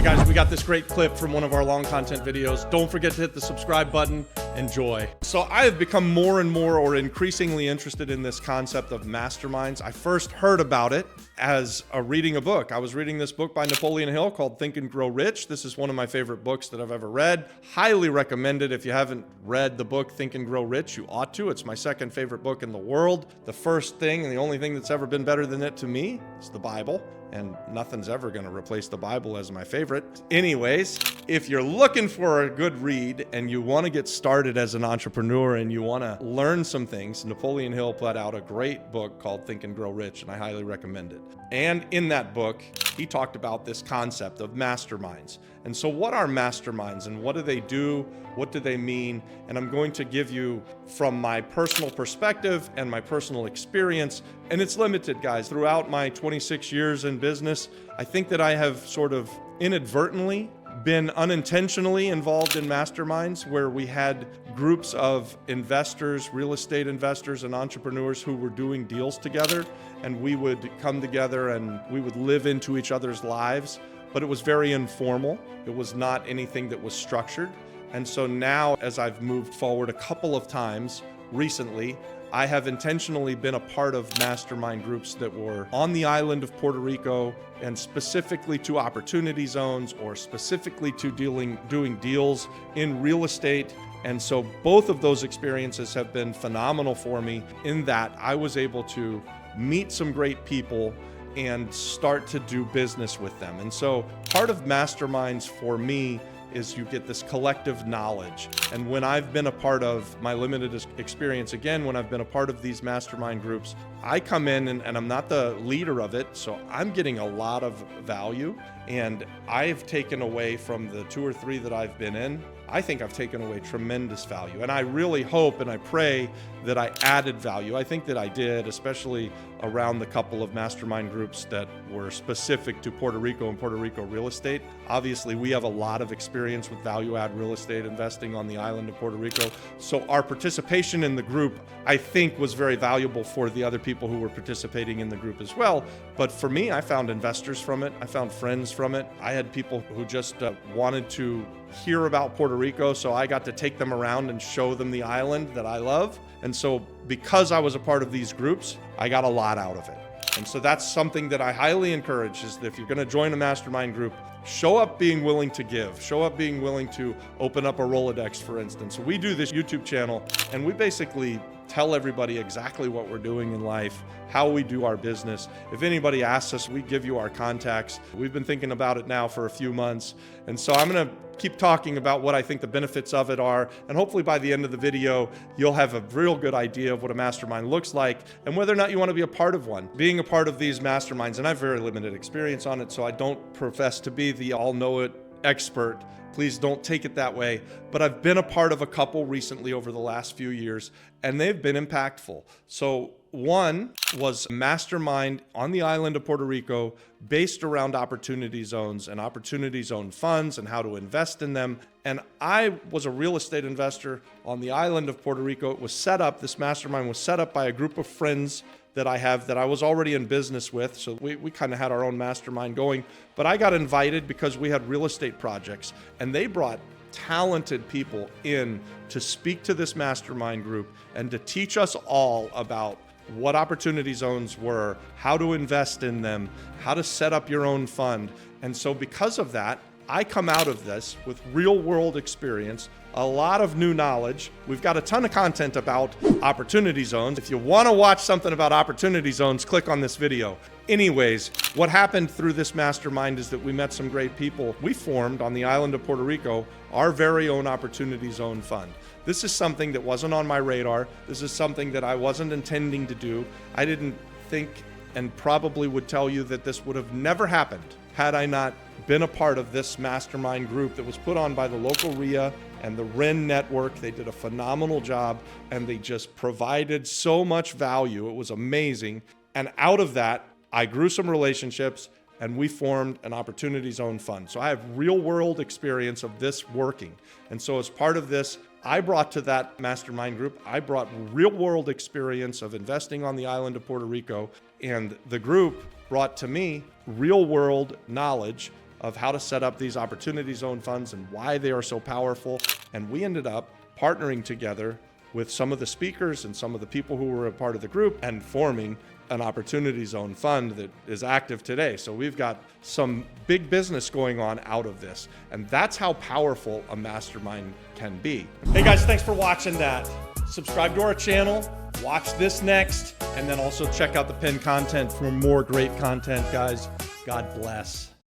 guys, we got this great clip from one of our long content videos. Don't forget to hit the subscribe button. Enjoy. So I have become more and more or increasingly interested in this concept of masterminds. I first heard about it as reading a book. I was reading this book by Napoleon Hill called Think and Grow Rich. This is one of my favorite books that I've ever read. Highly recommend it. If you haven't read the book Think and Grow Rich, you ought to. It's my second favorite book in the world. The first thing and the only thing that's ever been better than it to me is the Bible. And nothing's ever going to replace the Bible as my favorite. Anyways, if you're looking for a good read and you want to get started as an entrepreneur and you want to learn some things, Napoleon Hill put out a great book called Think and Grow Rich, and I highly recommend it. And in that book, he talked about this concept of masterminds. And so what are masterminds and what do they do? What do they mean? And I'm going to give you from my personal perspective and my personal experience. And it's limited, guys. Throughout my 26 years in business, I think that I have sort of inadvertently been unintentionally involved in masterminds where we had groups of investors, real estate investors and entrepreneurs who were doing deals together, and we would come together and we would live into each other's lives, but it was very informal. It was not anything that was structured. And so now, as I've moved forward a couple of times recently, I have intentionally been a part of mastermind groups that were on the island of Puerto Rico and specifically to opportunity zones or specifically to doing deals in real estate. And so both of those experiences have been phenomenal for me in that I was able to meet some great people and start to do business with them. And so part of masterminds for me is you get this collective knowledge. And when I've been a part of my limited experience, again, when I've been a part of these mastermind groups, I come in and I'm not the leader of it, so I'm getting a lot of value. And I've taken away from the 2 or 3 that I've been in, I think I've taken away tremendous value. And I really hope and I pray that I added value. I think that I did, especially around the couple of mastermind groups that were specific to Puerto Rico and Puerto Rico real estate. Obviously, we have a lot of experience with value-add real estate investing on the island of Puerto Rico. So our participation in the group, I think, was very valuable for the other people who were participating in the group as well. But for me, I found investors from it. I found friends from it. I had people who just wanted to hear about Puerto Rico, so I got to take them around and show them the island that I love. And so because I was a part of these groups, I got a lot out of it. And so that's something that I highly encourage, is that if you're going to join a mastermind group, show up being willing to give, show up being willing to open up a Rolodex, for instance. We do this YouTube channel and we basically tell everybody exactly what we're doing in life, how we do our business. If anybody asks us, we give you our contacts. We've been thinking about it now for a few months. And so I'm going to keep talking about what I think the benefits of it are. And hopefully by the end of the video, you'll have a real good idea of what a mastermind looks like and whether or not you want to be a part of one. Being a part of these masterminds, and I have very limited experience on it, so I don't profess to be the all-know-it expert. Please don't take it that way. But I've been a part of a couple recently over the last few years, and they've been impactful. So one was a mastermind on the island of Puerto Rico based around opportunity zones and opportunity zone funds and how to invest in them. And I was a real estate investor on the island of Puerto Rico. It was set up, this mastermind was set up by a group of friends that I have that I was already in business with. So we kind of had our own mastermind going, but I got invited because we had real estate projects and they brought talented people in to speak to this mastermind group and to teach us all about what opportunity zones were, how to invest in them, how to set up your own fund. And so because of that, I come out of this with real world experience, a lot of new knowledge. We've got a ton of content about opportunity zones. If you want to watch something about opportunity zones, click on this video. Anyways, what happened through this mastermind is that we met some great people. We formed on the island of Puerto Rico our very own opportunity zone fund. This is something that wasn't on my radar. This is something that I wasn't intending to do. I didn't think, and probably would tell you, that this would have never happened had I not been a part of this mastermind group that was put on by the local RIA and the REN network. They did a phenomenal job and they just provided so much value. It was amazing. And out of that, I grew some relationships and we formed an opportunity zone fund. So I have real world experience of this working. And so as part of this, I brought to that mastermind group, I brought real world experience of investing on the island of Puerto Rico, and the group brought to me real world knowledge of how to set up these opportunity zone funds and why they are so powerful. And we ended up partnering together with some of the speakers and some of the people who were a part of the group and forming an opportunity zone fund that is active today. So we've got some big business going on out of this. And that's how powerful a mastermind can be. Hey guys, thanks for watching that. Subscribe to our channel, watch this next, and then also check out the pinned content for more great content, guys. God bless.